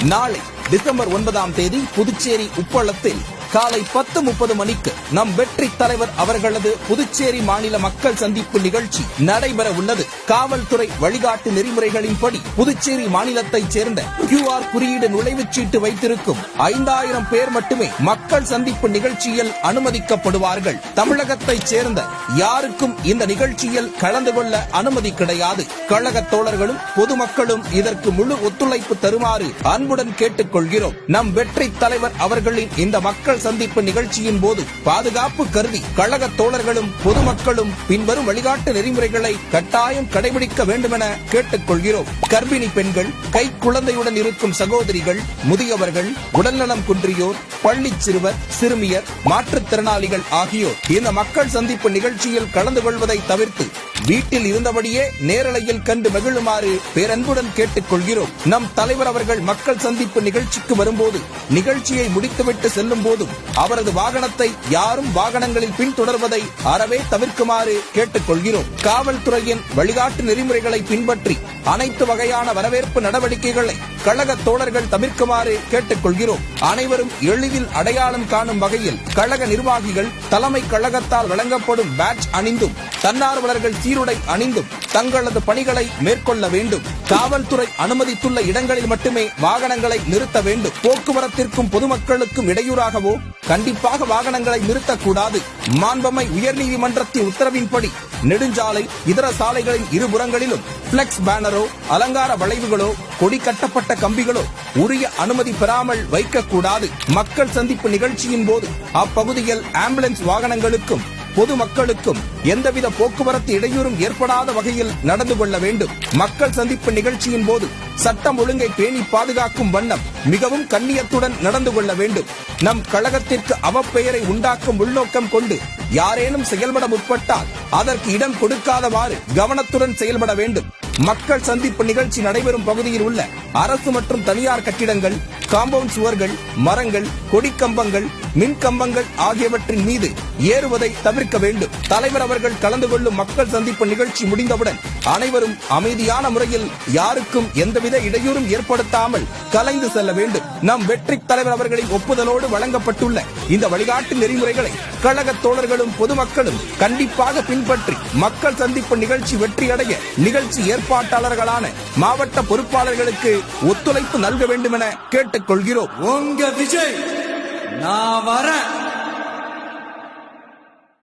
நாளை டிசம்பர் 9ஆம் தேதி புதுச்சேரி உப்பளத்தில் காலை 10:30 மணிக்கு நம் வெற்றி தலைவர் அவர்களது புதுச்சேரி மாநில மக்கள் சந்திப்பு நிகழ்ச்சி நடைபெற உள்ளது. காவல்துறை வழிகாட்டு நெறிமுறைகளின்படி புதுச்சேரி மாநிலத்தைச் சேர்ந்த QR குறியீடு நுழைவுச்சீட்டு வைத்திருக்கும் 5000 பேர் மட்டுமே மக்கள் சந்திப்பு நிகழ்ச்சியில் அனுமதிக்கப்படுவார்கள். தமிழகத்தைச் சேர்ந்த யாருக்கும் இந்த நிகழ்ச்சியில் கலந்து கொள்ள அனுமதி கிடையாது. கழக தோழர்களும் பொதுமக்களும் இதற்கு முழு ஒத்துழைப்பு தருமாறு அன்புடன் கேட்டுக்கொள்கிறோம். நம் வெற்றி தலைவர் அவர்களின் இந்த மக்கள் சந்திப்பு நிகழ்ச்சியின் போது பாதுகாப்பு கருதி கழக தோழர்களும் பொதுமக்களும் பின்வரும் வழிகாட்டு நெறிமுறைகளை கட்டாயம் கடைபிடிக்க வேண்டுமென கேட்டுக்கொள்கிறோம். கர்ப்பிணி பெண்கள், கை குழந்தையுடன் இருக்கும் சகோதரிகள், முதியவர்கள், உடல்நலம் குன்றியோர், பள்ளி சிறுவர், சிறுமியர், மாற்றுத்திறனாளிகள் ஆகியோர் இந்த மக்கள் சந்திப்பு நிகழ்ச்சியில் கலந்து கொள்வதை தவிர்த்து வீட்டில் இருந்தபடியே நேரலையில் கண்டு மகிழுமாறு பேரன்புடன் கேட்டுக்கொள்கிறோம். நம் தலைவர் அவர்கள் மக்கள் சந்திப்பு நிகழ்ச்சிக்கு வரும்போது நிகழ்ச்சியை முடித்துவிட்டு செல்லும் போதும் அவரது வாகனத்தை யாரும் வாகனங்களில் பின்தொடர்வதை அறவே தவிர்க்குமாறு கேட்டுக்கொள்கிறோம். காவல்துறையின் வழிகாட்டு நெறிமுறைகளை பின்பற்றி அனைத்து வகையான வரவேற்பு நடவடிக்கைகளை கழக தோழர்கள் தவிர்க்குமாறு கேட்டுக்கொள்கிறோம். அனைவரும் எளிதில் அடையாளம் காணும் வகையில் கழக நிர்வாகிகள் தலைமை கழகத்தால் வழங்கப்படும் பேட்ஜ் அணிந்தும் தன்னார்வலர்கள் சீருடை அணிந்தும் தங்களது பணிகளை மேற்கொள்ள வேண்டும். காவல்துறை அனுமதித்துள்ள இடங்களில் மட்டுமே வாகனங்களை நிறுத்த வேண்டும். போக்குவரத்திற்கும் பொதுமக்களுக்கும் இடையூறாகவோ கண்டிப்பாக வாகனங்களை நிறுத்தக்கூடாது. மாண்பமை உயர்நீதிமன்றத்தின் உத்தரவின்படி நெடுஞ்சாலை இதர சாலைகளின் இருபுறங்களிலும் பிளெக்ஸ் பேனரோ அலங்கார வளைவுகளோ கொடி கட்டப்பட்ட கம்பிகளோ உரிய அனுமதி பெறாமல் வைக்கக்கூடாது. மக்கள் சந்திப்பு நிகழ்ச்சியின் போது அப்பகுதியில் ஆம்புலன்ஸ் வாகனங்களுக்கும் பொதுமக்களுக்கும் எந்தவித போக்குவரத்து இடையூறும் ஏற்படாத வகையில் நடந்து கொள்ள வேண்டும். மக்கள் சந்திப்பு நிகழ்ச்சியின் போது சட்டம் ஒழுங்கை பேணி பாதுகாக்கும் வண்ணம் மிகவும் கண்ணியத்துடன் நடந்து கொள்ள வேண்டும். நம் கழகத்திற்கு அவப்பெயரை உண்டாக்கும் உள்நோக்கம் கொண்டு யாரேனும் செயல்பட முற்பட்டால் அதற்கு இடம் கொடுக்காதவாறு கவனத்துடன் செயல்பட வேண்டும். மக்கள் சந்திப்பு நிகழ்ச்சி நடைபெறும் பகுதியில் உள்ள அரசு மற்றும் தனியார் கட்டிடங்கள், காம்பவுண்ட் சுவர்கள், மரங்கள், கொடிக்கம்பங்கள், மின்கம்பங்கள் ஆகியவற்றின் மீது ஏறுவதை தவிர்க்க வேண்டும். தலைவர் அவர்கள் கலந்து கொள்ளும் மக்கள் சந்திப்பு நிகழ்ச்சி முடிந்தவுடன் அனைவரும் அமைதியான முறையில் யாருக்கும் எந்தவித இடையூறும் ஏற்படுத்தாமல் கலைந்து செல்ல வேண்டும். நம் வெற்றி தலைவர் அவர்களின் ஒப்புதலோடு வழங்கப்பட்டுள்ள இந்த வழிகாட்டு நெறிமுறைகளை கழக தோழர்களும் பொதுமக்களும் கண்டிப்பாக பின்பற்றி மக்கள் சந்திப்பு நிகழ்ச்சி வெற்றியடைய நிகழ்ச்சி ஏற்பாட்டாளர்களான மாவட்ட பொறுப்பாளர்களுக்கு ஒத்துழைப்பு நல்க வேண்டும் என கேட்டுக்கொள்கிறோம். உங்க விஜய் நான் வரேன்.